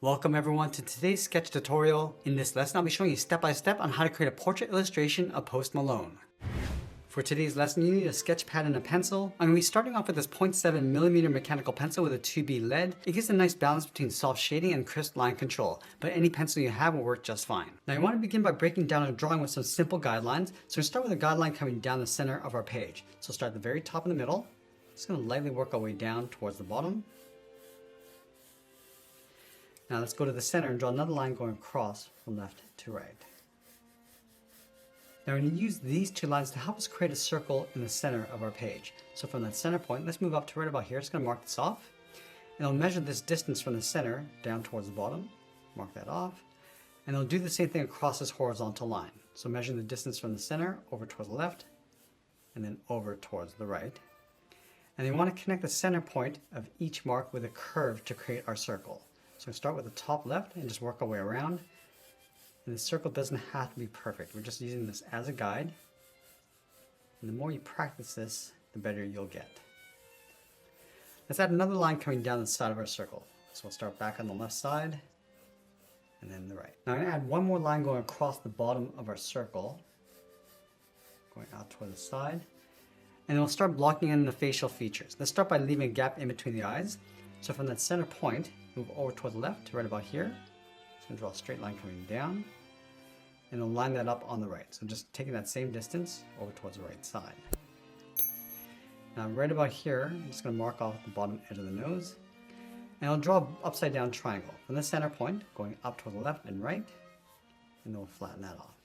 Welcome everyone to today's sketch tutorial. In this lesson, I'll be showing you step by step on how to create a portrait illustration of Post Malone. For today's lesson, you need a sketch pad and a pencil. I'm going to be starting off with this 0.7mm mechanical pencil with a 2B lead. It gives a nice balance between soft shading and crisp line control, but any pencil you have will work just fine. Now I want to begin by breaking down a drawing with some simple guidelines. So we start with a guideline coming down the center of our page. So start at the very top in the middle. Just going to lightly work our way down towards the bottom. Now let's go to the center and draw another line going across from left to right. Now we're going to use these two lines to help us create a circle in the center of our page. So from that center point, let's move up to right about here. It's going to mark this off. And I'll measure this distance from the center down towards the bottom. Mark that off. And I'll do the same thing across this horizontal line. So measuring the distance from the center over towards the left and then over towards the right. And then we want to connect the center point of each mark with a curve to create our circle. So we start with the top left and just work our way around. And the circle doesn't have to be perfect. We're just using this as a guide. And the more you practice this, the better you'll get. Let's add another line coming down the side of our circle. So we'll start back on the left side and then the right. Now I'm going to add one more line going across the bottom of our circle, going out toward the side. And then we'll start blocking in the facial features. Let's start by leaving a gap in between the eyes. So from that center point, move over toward the left to right about here. Just going to draw a straight line coming down. And then line that up on the right. So just taking that same distance over towards the right side. Now right about here, I'm just going to mark off the bottom edge of the nose. And I'll draw an upside down triangle from the center point, going up toward the left and right. And then we'll flatten that off.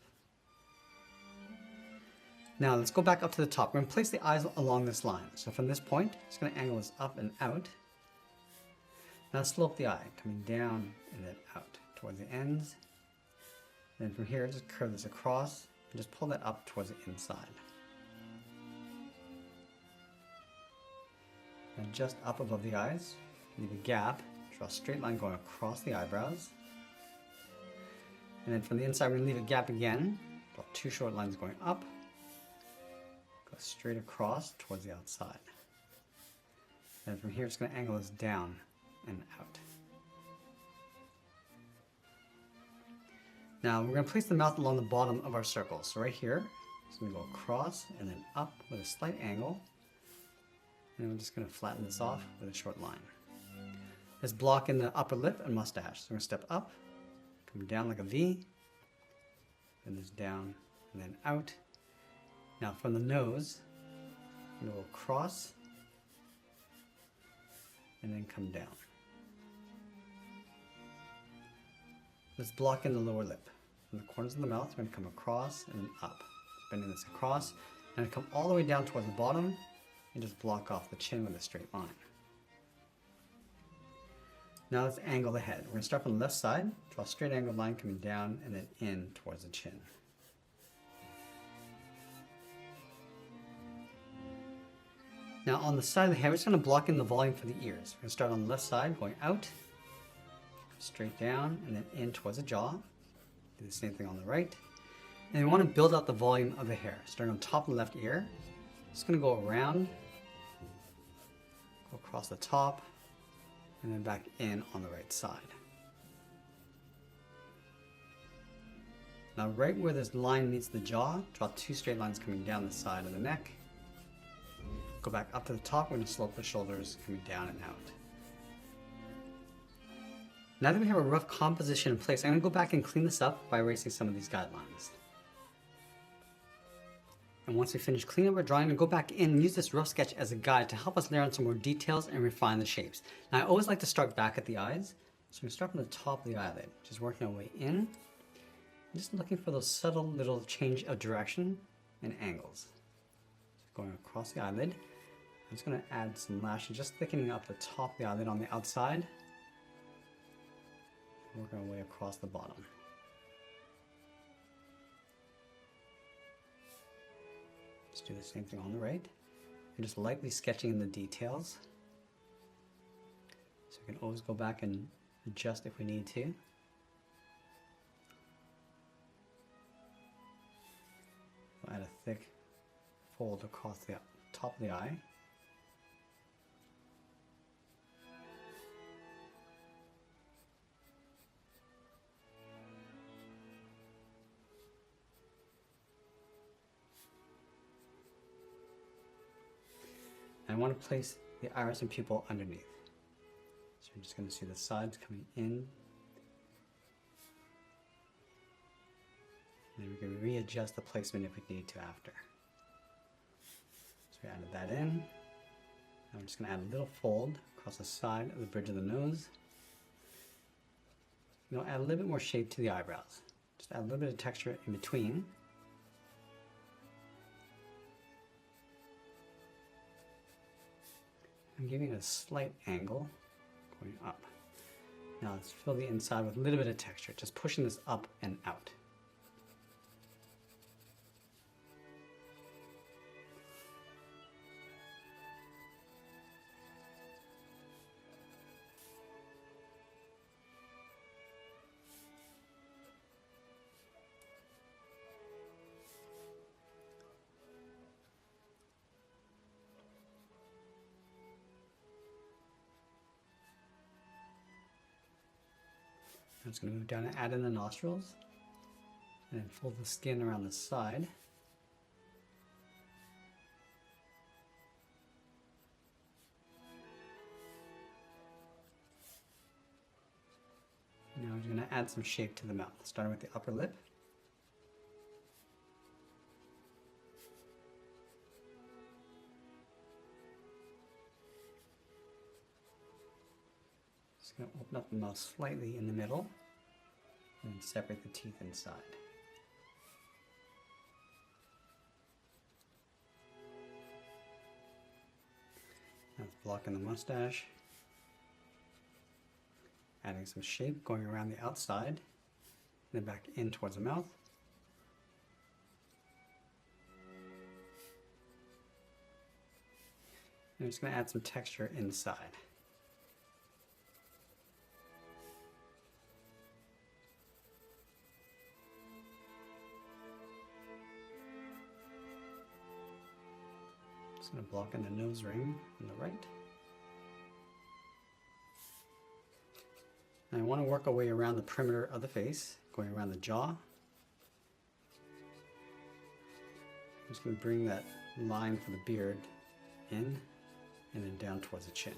Now let's go back up to the top. We're going to place the eyes along this line. So from this point, just going to angle this up and out. Now slope the eye, coming down and then out towards the ends. Then from here, just curve this across and just pull that up towards the inside. Now just up above the eyes, leave a gap, draw a straight line going across the eyebrows. And then from the inside, we're going to leave a gap again, draw two short lines going up, go straight across towards the outside. And from here, it's going to angle this down and out. Now we're going to place the mouth along the bottom of our circle. So right here, it's going to go across and then up with a slight angle. And we're just going to flatten this off with a short line. Let's block in the upper lip and mustache. So we're going to step up, come down like a V, then this down and then out. Now from the nose, we're going to go across and then come down. Let's block in the lower lip. From the corners of the mouth, we're going to come across and then up. Bending this across, and come all the way down towards the bottom, and just block off the chin with a straight line. Now let's angle the head. We're going to start from the left side, draw a straight angled line coming down and then in towards the chin. Now on the side of the head, we're just going to block in the volume for the ears. We're going to start on the left side, going out, straight down, and then in towards the jaw. Do the same thing on the right. And we want to build out the volume of the hair. Starting on top of the left ear, just going to go around, go across the top, and then back in on the right side. Now right where this line meets the jaw, draw two straight lines coming down the side of the neck. Go back up to the top, we're going to slope the shoulders coming down and out. Now that we have a rough composition in place, I'm going to go back and clean this up by erasing some of these guidelines. And once we finish cleaning up our drawing, I'm going to go back in and use this rough sketch as a guide to help us layer on some more details and refine the shapes. Now I always like to start back at the eyes, so we start from the top of the eyelid, just working our way in, just looking for those subtle little change of direction and angles. So going across the eyelid, I'm just going to add some lashes, just thickening up the top of the eyelid on the outside. Working our way across the bottom. Just do the same thing on the right. And just lightly sketching in the details. So we can always go back and adjust if we need to. We'll add a thick fold across the top of the eye. I want to place the iris and pupil underneath. So you're just going to see the sides coming in. And then we can readjust the placement if we need to after. So we added that in. Now I'm just going to add a little fold across the side of the bridge of the nose. You know, add a little bit more shape to the eyebrows. Just add a little bit of texture in between. I'm giving it a slight angle going up. Now let's fill the inside with a little bit of texture, just pushing this up and out. I'm just going to move down and add in the nostrils, and then fold the skin around the side. Now I'm going to add some shape to the mouth, starting with the upper lip. Just going to open up the mouth slightly in the middle and separate the teeth inside. That's blocking the mustache. Adding some shape going around the outside, then back in towards the mouth. I'm just going to add some texture inside. Just going to block in the nose ring on the right. And I want to work our way around the perimeter of the face, going around the jaw. I'm just going to bring that line for the beard in and then down towards the chin.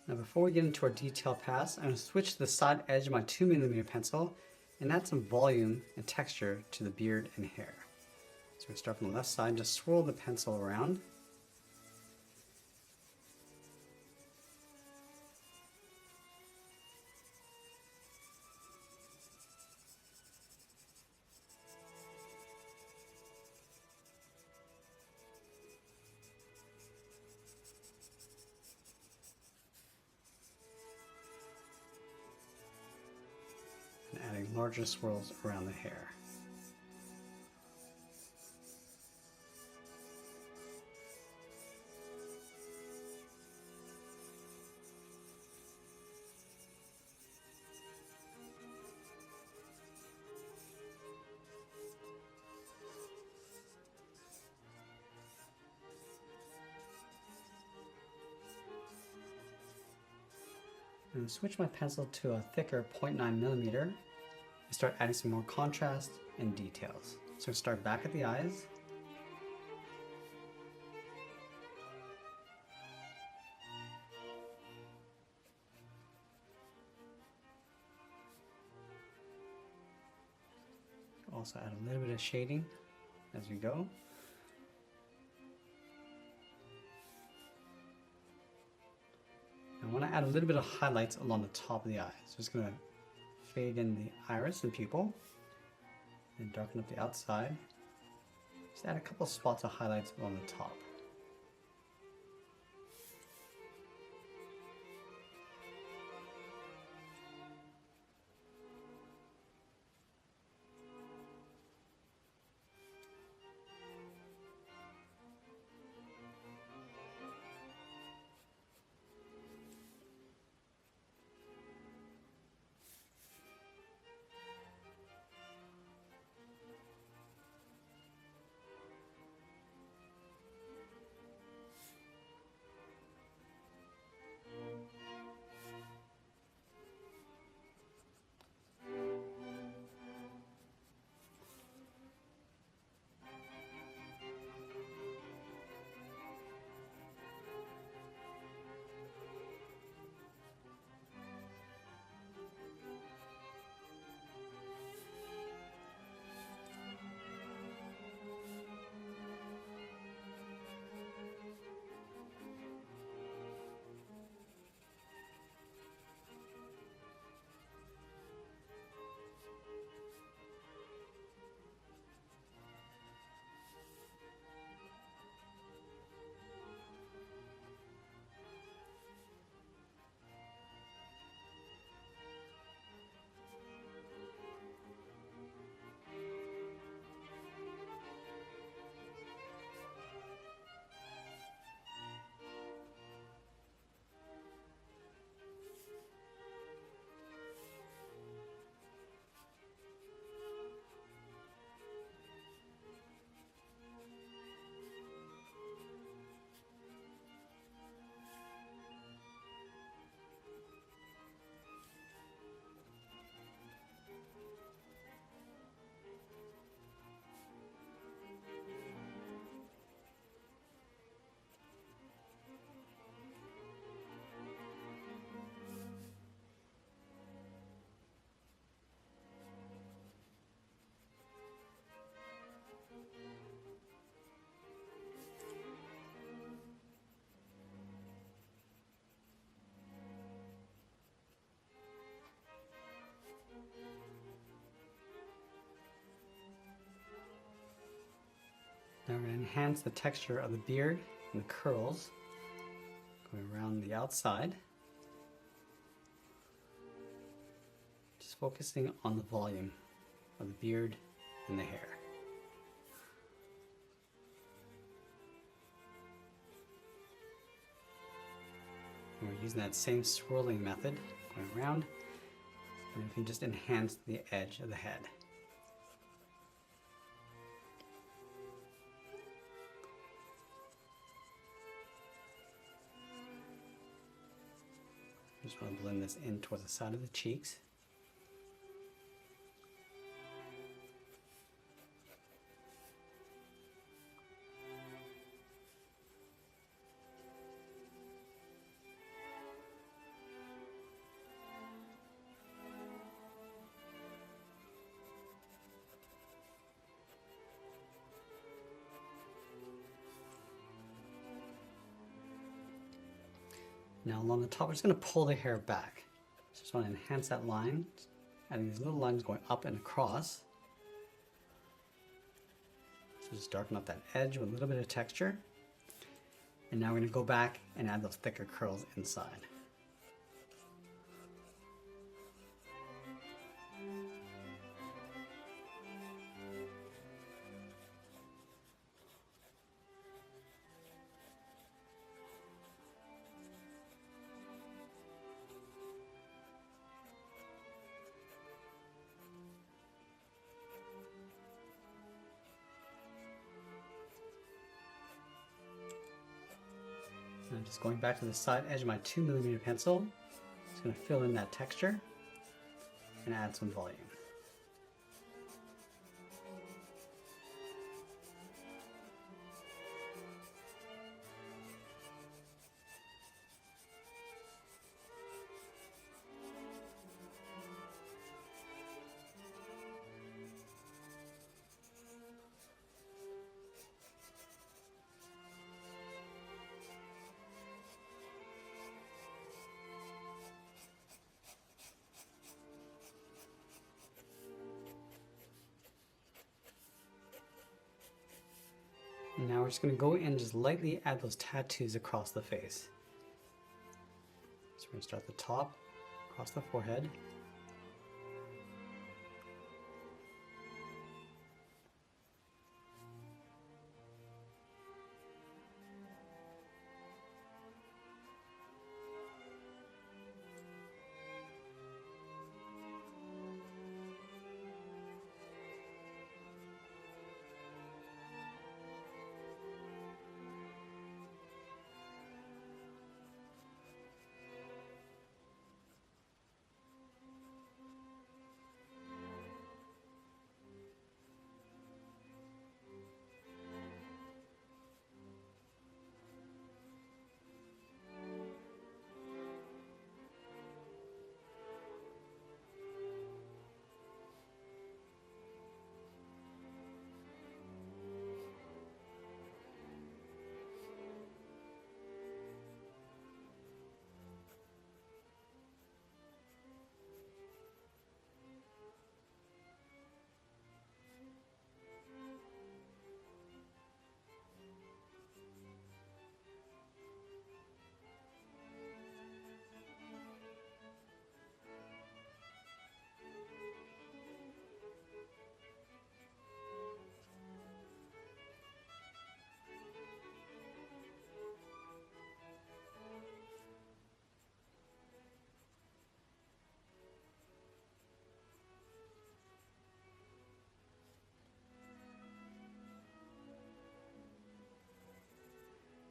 Now before we get into our detail pass, I'm going to switch to the side edge of my 2mm pencil and add some volume and texture to the beard and hair. So we start from the left side, just swirl the pencil around. And adding larger swirls around the hair. And switch my pencil to a thicker 0.9mm and start adding some more contrast and details. So start back at the eyes. Also add a little bit of shading as we go. I want to add a little bit of highlights along the top of the eye. So just going to fade in the iris and pupil and darken up the outside. Just add a couple spots of highlights along the top. enhance the texture of the beard and the curls, going around the outside. Just focusing on the volume of the beard and the hair. And we're using that same swirling method, going around, and we can just enhance the edge of the head. Just want to blend this in towards the side of the cheeks. Now along the top, we're just going to pull the hair back. Just want to enhance that line, adding these little lines going up and across. So just darken up that edge with a little bit of texture. And now we're going to go back and add those thicker curls inside. And just going back to the side edge of my 2mm pencil, just going to fill in that texture and add some volume. And now we're just going to go in and just lightly add those tattoos across the face. So we're going to start at the top, across the forehead.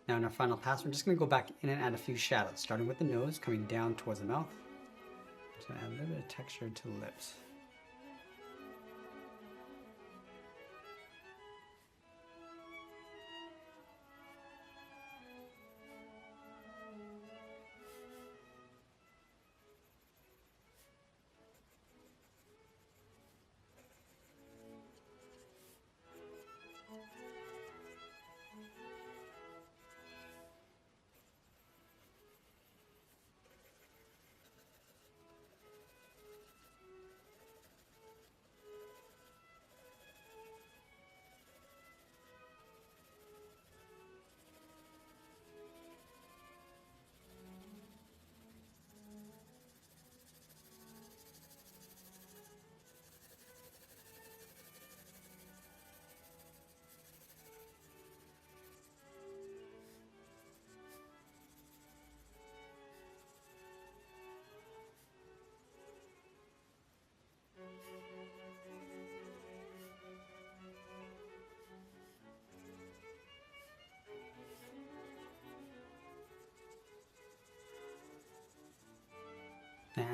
Now in our final pass, we're just going to go back in and add a few shadows, starting with the nose, coming down towards the mouth. Just going to add a little bit of texture to the lips.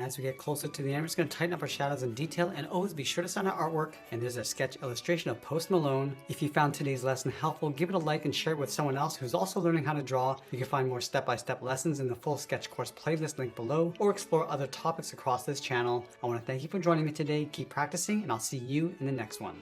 as we get closer to the end, we're just going to tighten up our shadows and detail, and always be sure to sign our artwork. And there's a sketch illustration of Post Malone. If you found today's lesson helpful, give it a like and share it with someone else who's also learning how to draw. You can find more step-by-step lessons in the full sketch course playlist linked below, or explore other topics across this channel. I want to thank you for joining me today. Keep practicing, and I'll see you in the next one.